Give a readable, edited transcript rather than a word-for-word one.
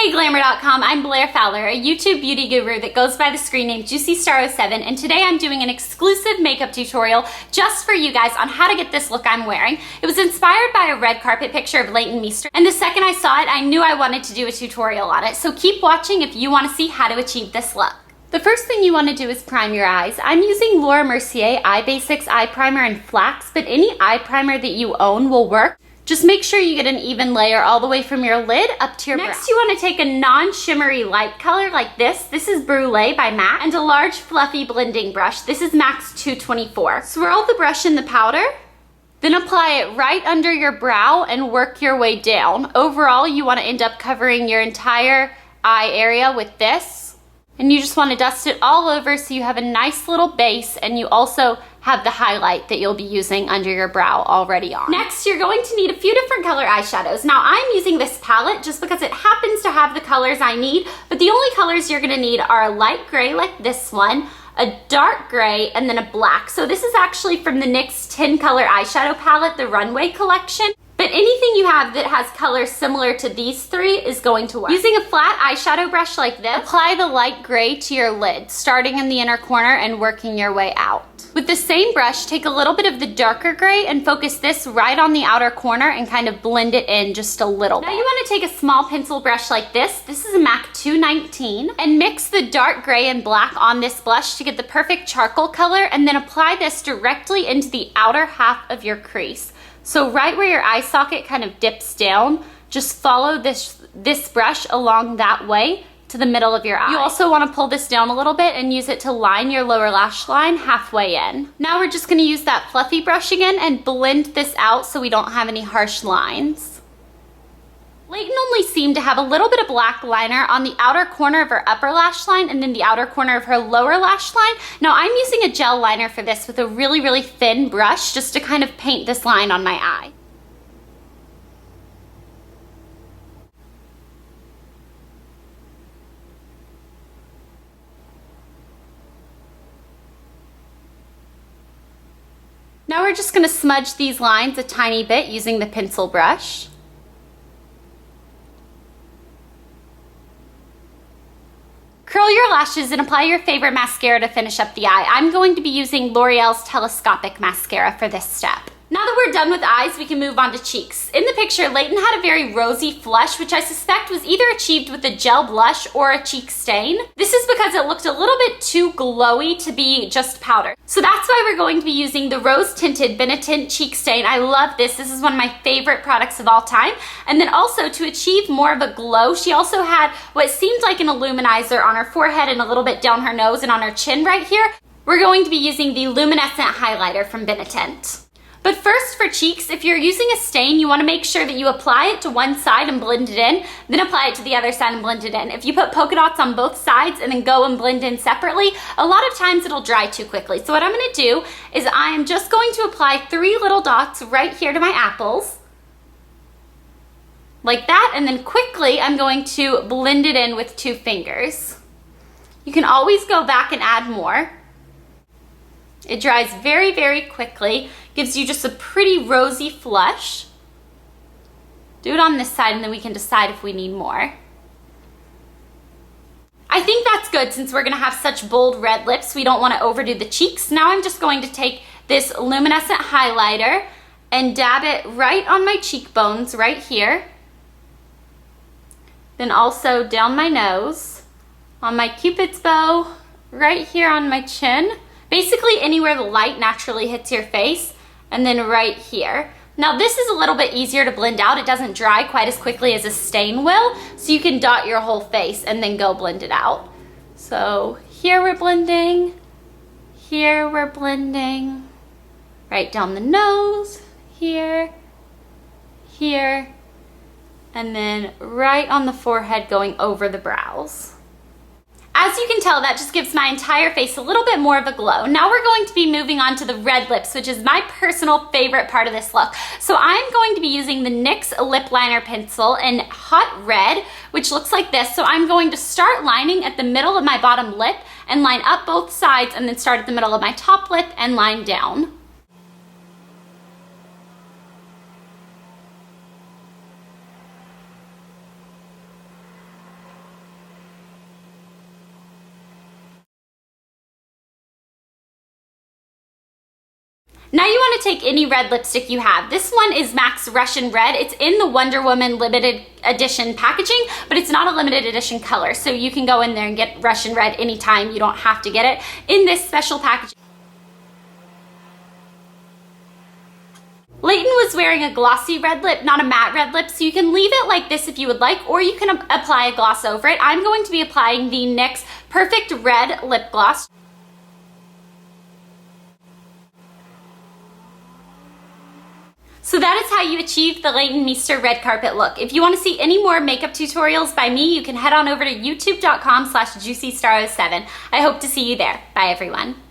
Hey Glamour.com, I'm Blair Fowler, a YouTube beauty guru that goes by the screen name JuicyStar07, and today I'm doing an exclusive makeup tutorial just for you guys on how to get this look I'm wearing. It was inspired by a red carpet picture of Leighton Meester, and the second I saw it, I knew I wanted to do a tutorial on it, so keep watching if you want to see how to achieve this look. The first thing you want to do is prime your eyes. I'm using Laura Mercier Eye Basics Eye Primer in Flax, but any eye primer that you own will work. Just make sure you get an even layer all the way from your lid up to your brow. Next, you want to take a non-shimmery light color like this. This is Brulee by MAC, and a large fluffy blending brush. This is MAC's 224. Swirl the brush in the powder, then apply it right under your brow and work your way down. Overall, you want to end up covering your entire eye area with this. And you just want to dust it all over so you have a nice little base, and you also have the highlight that you'll be using under your brow already on. Next, you're going to need a few different color eyeshadows. Now, I'm using this palette just because it happens to have the colors I need, but the only colors you're gonna need are a light gray like this one, a dark gray, and then a black. So this is actually from the NYX 10 color eyeshadow palette, the Runway collection. But anything you have that has colors similar to these three is going to work. Using a flat eyeshadow brush like this, apply the light gray to your lid, starting in the inner corner and working your way out. With the same brush, take a little bit of the darker gray and focus this right on the outer corner and kind of blend it in just a little bit. Now you want to take a small pencil brush like this. This is a MAC 219, and mix the dark gray and black on this blush to get the perfect charcoal color, and then apply this directly into the outer half of your crease. So right where your eye socket kind of dips down, just follow this brush along that way to the middle of your eye. You also want to pull this down a little bit and use it to line your lower lash line halfway in. Now we're just going to use that fluffy brush again and blend this out so we don't have any harsh lines. Leighton only seemed to have a little bit of black liner on the outer corner of her upper lash line and then the outer corner of her lower lash line. Now I'm using a gel liner for this with a really thin brush just to kind of paint this line on my eye. Now we're just going to smudge these lines a tiny bit using the pencil brush. Curl your lashes and apply your favorite mascara to finish up the eye. I'm going to be using L'Oreal's Telescopic Mascara for this step. Now that we're done with eyes, we can move on to cheeks. In the picture, Leighton had a very rosy flush, which I suspect was either achieved with a gel blush or a cheek stain. This is because it looked a little bit too glowy to be just powder. So that's why we're going to be using the Rose Tinted Benetint Cheek Stain. I love this. This is one of my favorite products of all time. And then also to achieve more of a glow, she also had what seemed like an illuminizer on her forehead and a little bit down her nose and on her chin right here. We're going to be using the Luminescent Highlighter from Benetint. But first for cheeks, if you're using a stain, you want to make sure that you apply it to one side and blend it in, then apply it to the other side and blend it in. If you put polka dots on both sides and then go and blend in separately, a lot of times it'll dry too quickly. So what I'm going to do is I am just going to apply 3 little dots right here to my apples, like that, and then quickly I'm going to blend it in with 2 fingers. You can always go back and add more. It dries very quickly, gives you just a pretty rosy flush. Do it on this side and then we can decide if we need more. I think that's good since we're gonna have such bold red lips. We don't wanna overdo the cheeks. Now I'm just going to take this luminescent highlighter and dab it right on my cheekbones right here. Then also down my nose, on my Cupid's bow, right here on my chin. Basically anywhere the light naturally hits your face, and then right here. Now this is a little bit easier to blend out. It doesn't dry quite as quickly as a stain will, so you can dot your whole face and then go blend it out. So here we're blending, here we're blending, right down the nose, here, here, and then right on the forehead going over the brows. As you can tell, that just gives my entire face a little bit more of a glow. Now we're going to be moving on to the red lips, which is my personal favorite part of this look. So I'm going to be using the NYX lip liner pencil in Hot Red, which looks like this. So I'm going to start lining at the middle of my bottom lip and line up both sides, and then start at the middle of my top lip and line down. Now you want to take any red lipstick you have. This one is MAC's Russian Red. It's in the Wonder Woman limited edition packaging, but it's not a limited edition color. So you can go in there and get Russian Red anytime. You don't have to get it in this special packaging. Leighton was wearing a glossy red lip, not a matte red lip, so you can leave it like this if you would like, or you can apply a gloss over it. I'm going to be applying the NYX Perfect Red Lip Gloss. So that is how you achieve the Leighton Meester red carpet look. If you want to see any more makeup tutorials by me, you can head on over to youtube.com/juicystar07. I hope to see you there. Bye everyone.